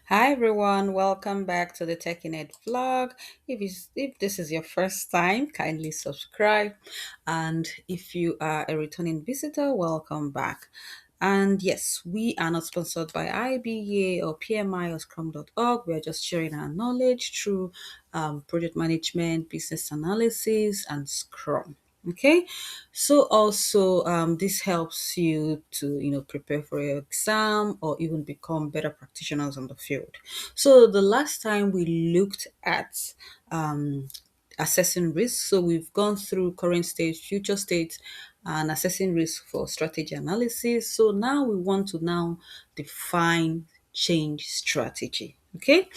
Hi everyone, welcome back to the TechInet vlog. If this is your first time, kindly subscribe. And if you are a returning visitor, welcome back. And yes, we are not sponsored by IIBA or PMI or Scrum.org. We are just sharing our knowledge through project management, business analysis, and Scrum. Okay, so also this helps you to prepare for your exam or even become better practitioners on the field. So the last time we looked at assessing risk, so we've gone through current state, future state, and assessing risk for strategy analysis. So now we want to now define change strategy. Okay,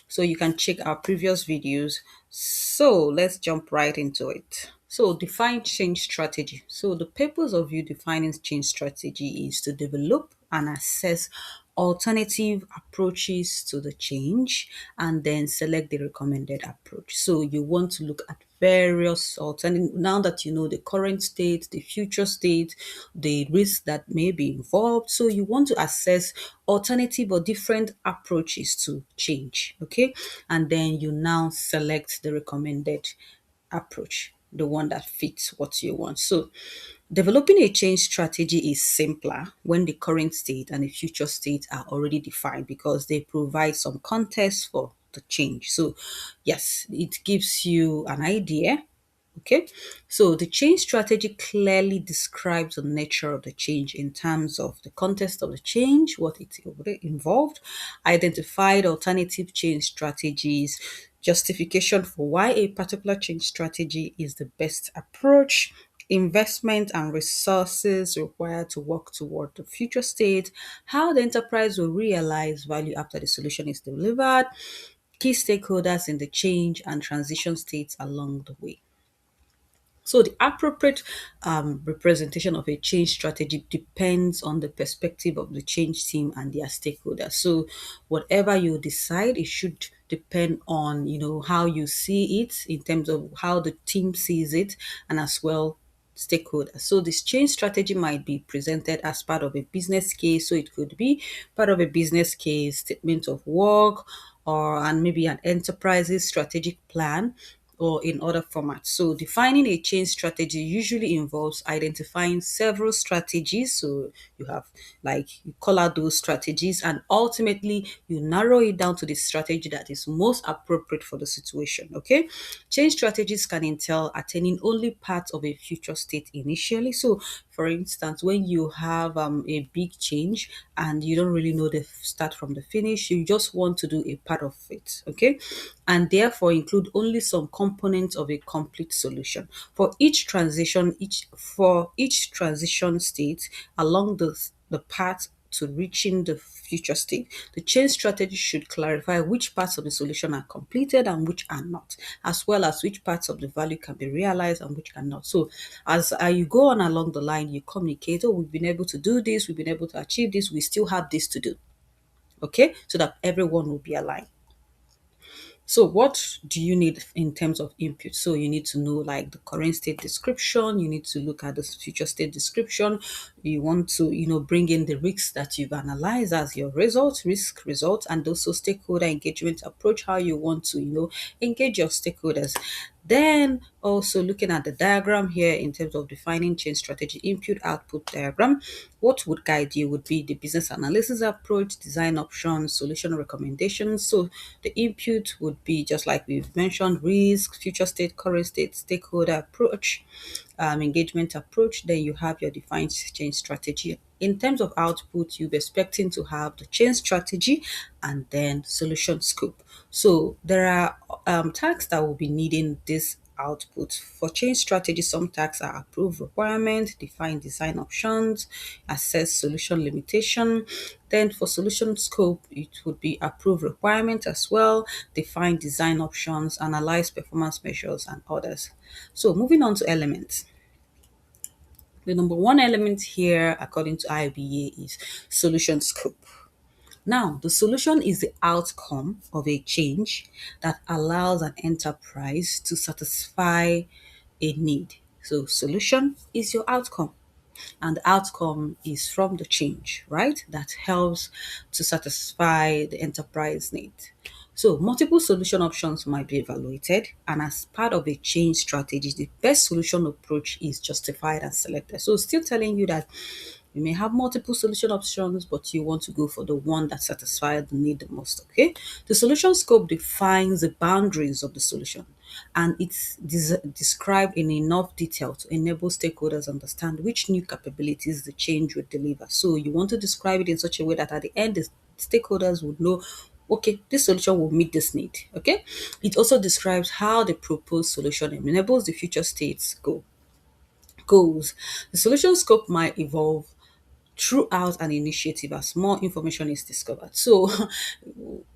so you can check our previous videos. So let's jump right into it. So define change strategy. So the purpose of you defining change strategy is to develop and assess alternative approaches to the change and then select the recommended approach. So you want to look at various alternative, now that you know the current state, the future state, the risk that may be involved. So you want to assess alternative or different approaches to change. Okay. And then you now select the recommended approach, the one that fits what you want. So developing a change strategy is simpler when the current state and the future state are already defined because they provide some context for the change. So, yes, it gives you an idea. Okay, so the change strategy clearly describes the nature of the change in terms of the context of the change, what it involved, identified alternative change strategies, justification for why a particular change strategy is the best approach, investment and resources required to work toward the future state, how the enterprise will realize value after the solution is delivered, key stakeholders in the change and transition states along the way. So the appropriate representation of a change strategy depends on the perspective of the change team and their stakeholders. So whatever you decide, it should depend on how you see it in terms of how the team sees it, and as well stakeholders. So this change strategy might be presented as part of a business case. So it could be part of a business case, statement of work, or and maybe an enterprise's strategic plan or in other formats. So defining a change strategy usually involves identifying several strategies. So you have like you call out those strategies and ultimately you narrow it down to the strategy that is most appropriate for the situation. Okay. Change strategies can entail attaining only part of a future state initially. So for instance, when you have a big change and you don't really know the start from the finish, you just want to do a part of it. Okay, and therefore include only some components of a complete solution. For each transition state along the path to reaching the future state, the change strategy should clarify which parts of the solution are completed and which are not, as well as which parts of the value can be realized and which cannot. So as you go on along the line, you communicate, oh, we've been able to do this, we've been able to achieve this, we still have this to do. Okay, so that everyone will be aligned. So what do you need in terms of input? So you need to know like the current state description, you need to look at the future state description, you want to, bring in the risks that you've analyzed as your risk results, and also stakeholder engagement approach, how you want to, engage your stakeholders. Then also looking at the diagram here in terms of defining change strategy input output diagram, what would guide you would be the business analysis approach, design options, solution recommendations. So the input would be just like we've mentioned, risk, future state, current state, stakeholder approach, engagement approach. Then you have your defined change strategy. In terms of output, you'll be expecting to have the change strategy and then solution scope. So there are tasks that will be needing this output. For change strategy, some tasks are approve requirement, define design options, assess solution limitation. Then for solution scope, it would be approve requirement as well, define design options, analyze performance measures and others. So moving on to elements. The number one element here, according to IIBA, is solution scope. Now, the solution is the outcome of a change that allows an enterprise to satisfy a need. So, solution is your outcome. and the outcome is from the change, right? That helps to satisfy the enterprise need. So, multiple solution options might be evaluated, and as part of a change strategy, the best solution approach is justified and selected. So, still telling you that you may have multiple solution options, but you want to go for the one that satisfies the need the most. Okay. The solution scope defines the boundaries of the solution, and it's described in enough detail to enable stakeholders understand which new capabilities the change would deliver. So you want to describe it in such a way that at the end, the stakeholders would know, okay, this solution will meet this need. Okay. It also describes how the proposed solution enables the future state's goals. The solution scope might evolve throughout an initiative as more information is discovered. So,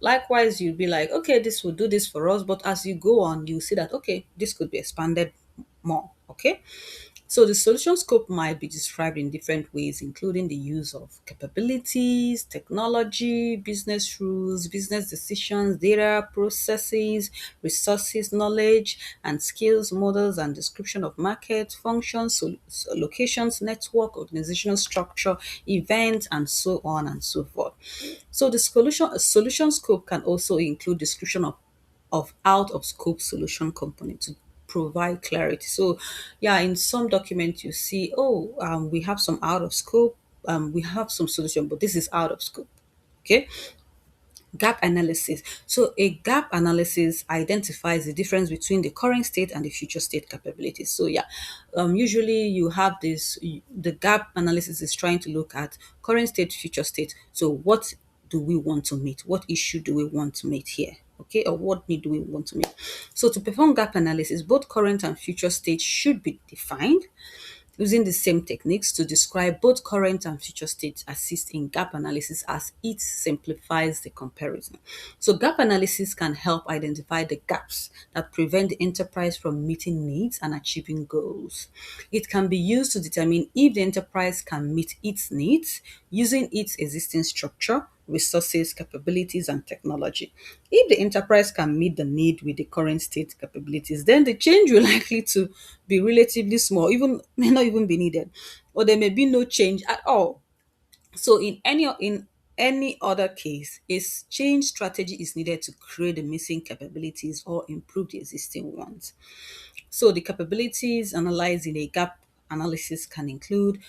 likewise, you'll be like, okay, this will do this for us. But as you go on, you see that, okay, this could be expanded more. Okay. So the solution scope might be described in different ways, including the use of capabilities, technology, business rules, business decisions, data, processes, resources, knowledge, and skills, models, and description of market, functions, locations, network, organizational structure, events, and so on and so forth. So the solution scope can also include description of out of scope solution component to provide clarity. So, yeah, in some documents you see, oh, we have some out of scope, we have some solution, but this is out of scope. Okay. Gap analysis. So a gap analysis identifies the difference between the current state and the future state capabilities. So yeah, usually you have this. The gap analysis is trying to look at current state, future state. So what do we want to meet? What issue do we want to meet here? Okay, or what need do we want to meet? So to perform gap analysis, both current and future state should be defined using the same techniques to describe both current and future states assist in gap analysis as it simplifies the comparison. So gap analysis can help identify the gaps that prevent the enterprise from meeting needs and achieving goals. It can be used to determine if the enterprise can meet its needs using its existing structure, resources, capabilities, and technology. If the enterprise can meet the need with the current state capabilities, then the change will likely to be relatively small, even may not even be needed, or there may be no change at all. So in any other case, a change strategy is needed to create the missing capabilities or improve the existing ones. So the capabilities analyzed in a gap analysis can include: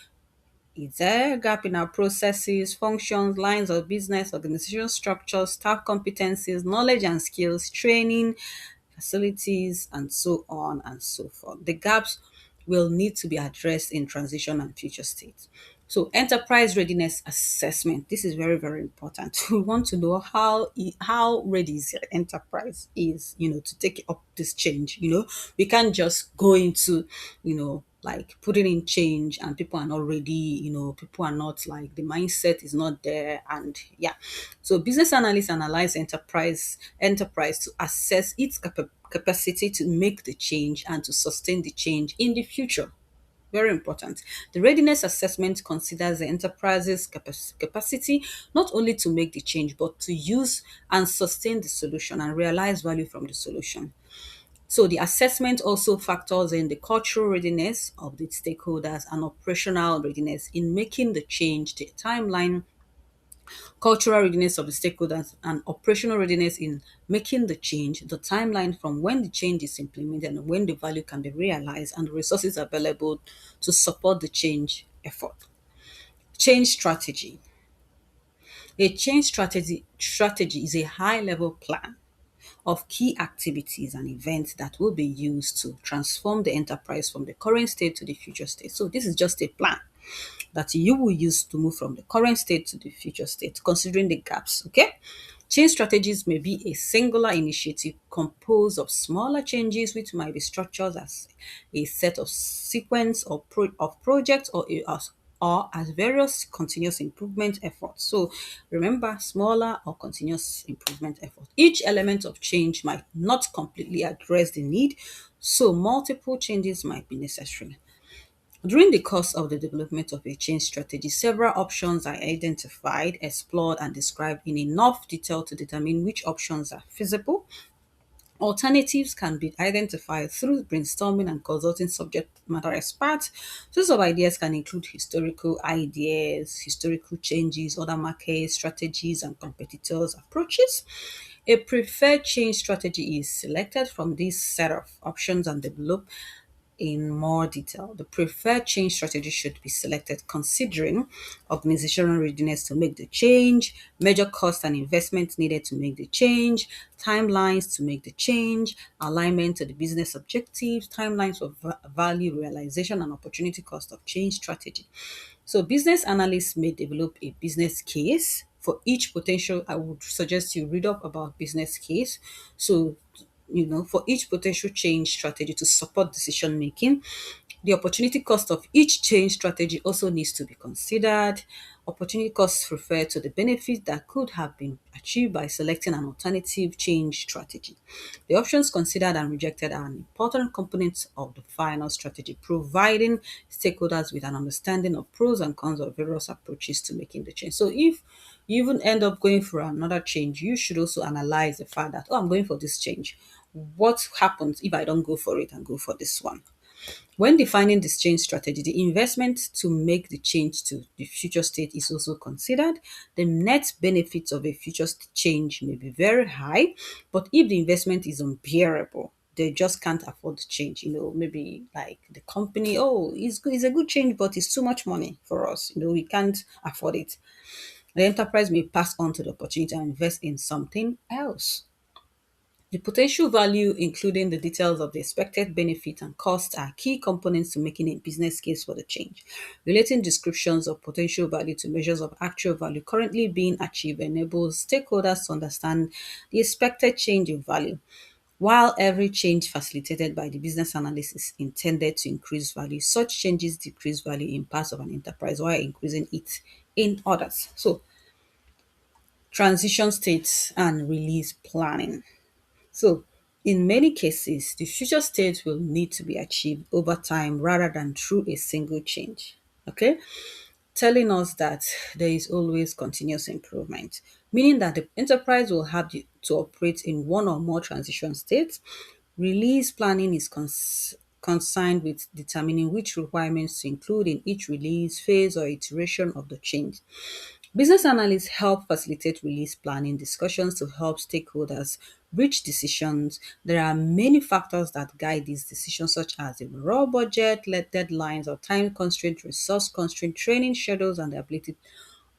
is there a gap in our processes, functions, lines of business, organizational structures, staff competencies, knowledge and skills, training, facilities, and so on and so forth? The gaps will need to be addressed in transition and future states. So, enterprise readiness assessment. This is very, very important. We want to know how ready is your enterprise is, to take up this change. We can't just go into, like putting in change and people are not ready. People are not, like, the mindset is not there, and yeah. So, business analysts analyze enterprise to assess its capacity to make the change and to sustain the change in the future. Very important. The readiness assessment considers the enterprise's capacity not only to make the change, but to use and sustain the solution and realize value from the solution. So the assessment also factors in the cultural readiness of the stakeholders and operational readiness in making the change, the timeline, cultural readiness of the stakeholders, and operational readiness in making the change, the timeline from when the change is implemented and when the value can be realized, and the resources available to support the change effort. Change strategy. A change strategy is a high level plan of key activities and events that will be used to transform the enterprise from the current state to the future state. So this is just a plan that you will use to move from the current state to the future state, considering the gaps. Okay. Change strategies may be a singular initiative composed of smaller changes, which might be structured as a set of sequence of projects, or as various continuous improvement efforts. So remember, smaller or continuous improvement efforts. Each element of change might not completely address the need, so multiple changes might be necessary. During the course of the development of a change strategy, several options are identified, explored, and described in enough detail to determine which options are feasible, Alternatives can be identified through brainstorming and consulting subject matter experts. Sources of ideas can include historical ideas, historical changes, other market strategies, and competitors' approaches. A preferred change strategy is selected from this set of options and developed in more detail. The preferred change strategy should be selected considering organizational readiness to make the change, major cost and investment needed to make the change, timelines to make the change, alignment to the business objectives, timelines for value realization, and opportunity cost of change strategy. So, business analysts may develop a business case for each potential. I would suggest you read up about business case. So, for each potential change strategy to support decision making. The opportunity cost of each change strategy also needs to be considered. Opportunity costs refer to the benefit that could have been achieved by selecting an alternative change strategy. The options considered and rejected are an important component of the final strategy, providing stakeholders with an understanding of pros and cons of various approaches to making the change. So if you even end up going for another change, you should also analyze the fact that, oh, I'm going for this change. What happens if I don't go for it and go for this one? When defining this change strategy, the investment to make the change to the future state is also considered. The net benefits of a future change may be very high, but if the investment is unbearable, they just can't afford the change. Maybe like the company, oh, it's good, it's a good change, but it's too much money for us. We can't afford it. The enterprise may pass on to the opportunity and invest in something else. The potential value, including the details of the expected benefit and cost, are key components to making a business case for the change. Relating descriptions of potential value to measures of actual value currently being achieved enables stakeholders to understand the expected change in value. While every change facilitated by the business analyst is intended to increase value, such changes decrease value in parts of an enterprise while increasing it in others. So, transition states and release planning. So, in many cases, the future state will need to be achieved over time rather than through a single change. Okay, telling us that there is always continuous improvement, meaning that the enterprise will have to operate in one or more transition states. Release planning is concerned with determining which requirements to include in each release phase or iteration of the change. Business analysts help facilitate release planning discussions to help stakeholders reach decisions. There are many factors that guide these decisions, such as the raw budget, deadlines, or time constraint, resource constraint, training schedules, and the ability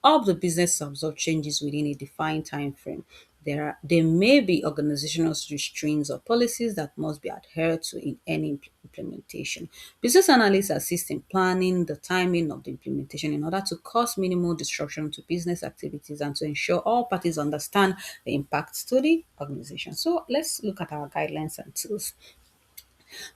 of the business to absorb changes within a defined time frame. There may be organizational restraints or policies that must be adhered to in any implementation. Business analysts assist in planning the timing of the implementation in order to cause minimal disruption to business activities and to ensure all parties understand the impacts to the organization. So let's look at our guidelines and tools.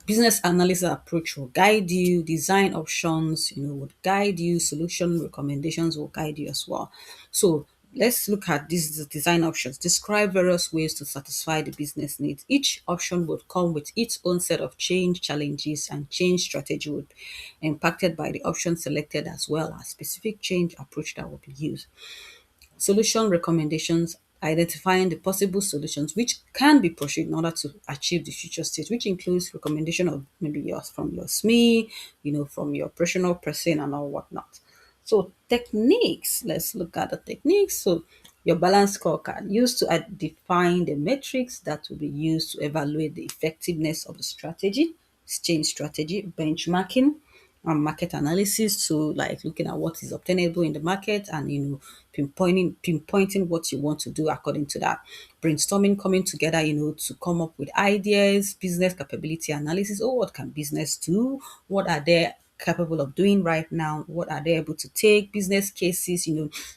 Business analysis approach will guide you, design options, would guide you, solution recommendations will guide you as well. So let's look at these design options. Describe various ways to satisfy the business needs. Each option would come with its own set of change challenges, and change strategy would be impacted by the option selected as well as specific change approach that will be used. Solution recommendations, identifying the possible solutions which can be pursued in order to achieve the future state, which includes recommendation of maybe yours from your SME, from your operational person and all whatnot. So techniques, let's look at the techniques. So your balance scorecard used to define the metrics that will be used to evaluate the effectiveness of the strategy, change strategy, benchmarking, and market analysis, so like looking at what is obtainable in the market and pinpointing what you want to do according to that. Brainstorming, coming together, to come up with ideas, business capability analysis. Oh, what can business do? What are they capable of doing right now? What are they able to take? Business cases,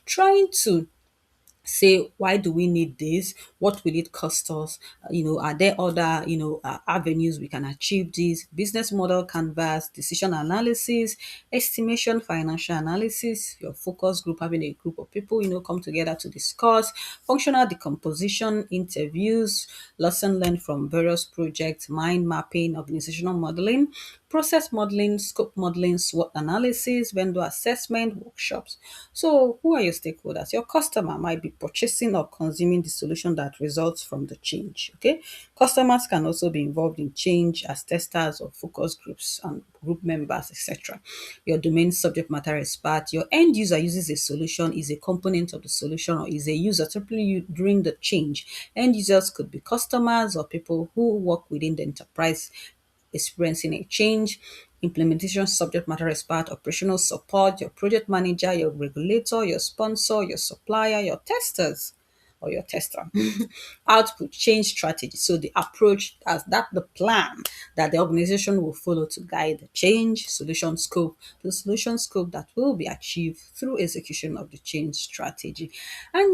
trying to say why do we need this, what will it cost us, are there other avenues we can achieve this. Business model canvas, decision analysis, estimation, financial analysis, your focus group, having a group of people come together to discuss. Functional decomposition, interviews, lesson learned from various projects, mind mapping, organizational modeling, process modeling, scope modeling, SWOT analysis, vendor assessment, workshops. So, who are your stakeholders? Your customer might be purchasing or consuming the solution that results from the change. Okay, customers can also be involved in change as testers or focus groups and group members, etc. Your domain subject matter expert, your end user uses a solution, is a component of the solution, or is a user typically during the change. End users could be customers or people who work within the enterprise experiencing a change. Implementation subject matter expert, operational support, your project manager, your regulator, your sponsor, your supplier, your testers or your tester. Output change strategy. So the approach as that the plan that the organization will follow to guide the change. Solution scope, the solution scope that will be achieved through execution of the change strategy. And